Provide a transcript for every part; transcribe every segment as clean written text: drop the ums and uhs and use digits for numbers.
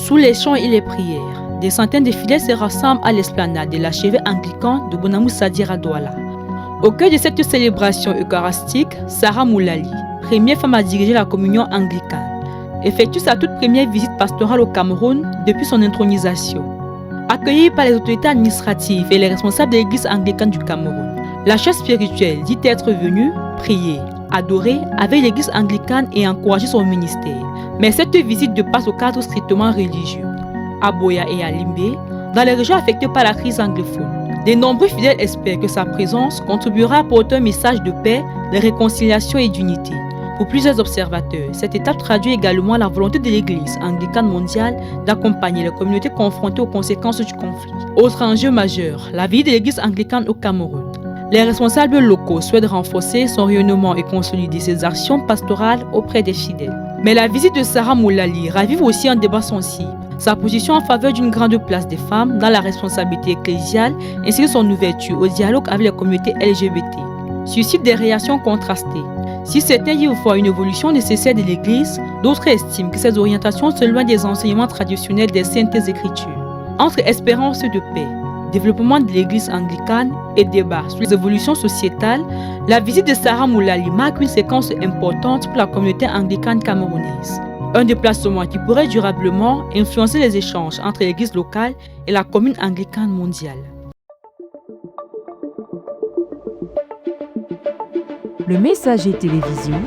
Sous les chants et les prières, des centaines de fidèles se rassemblent à l'esplanade de l'archevêque anglican de Bonamou Sadira Douala. Au cœur de cette célébration eucharistique, Sarah Moulali, première femme à diriger la communion anglicane, effectue sa toute première visite pastorale au Cameroun depuis son intronisation. Accueillie par les autorités administratives et les responsables de l'église anglicane du Cameroun, la chef spirituelle dit être venue prier, adorer avec l'église anglicane et encourager son ministère. Mais cette visite dépasse au cadre strictement religieux. À Boya et à Limbe, dans les régions affectées par la crise anglophone, de nombreux fidèles espèrent que sa présence contribuera à porter un message de paix, de réconciliation et d'unité. Pour plusieurs observateurs, cette étape traduit également la volonté de l'Église anglicane mondiale d'accompagner les communautés confrontées aux conséquences du conflit. Autre enjeu majeur, la vie de l'Église anglicane au Cameroun. Les responsables locaux souhaitent renforcer son rayonnement et consolider ses actions pastorales auprès des fidèles. Mais la visite de Sarah Moulali ravive aussi un débat sensible. Sa position en faveur d'une grande place des femmes dans la responsabilité ecclésiale ainsi que son ouverture au dialogue avec les communautés LGBT suscite des réactions contrastées. Si certains y voient une évolution nécessaire de l'Église, d'autres estiment que ces orientations sont loin des enseignements traditionnels des Saintes Écritures. Entre espérance de paix, développement de l'Église anglicane et débat sur les évolutions sociétales, la visite de Sarah Moulali marque une séquence importante pour la communauté anglicane camerounaise. Un déplacement qui pourrait durablement influencer les échanges entre l'Église locale et la commune anglicane mondiale. Le Messager Télévision,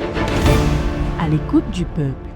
à l'écoute du peuple.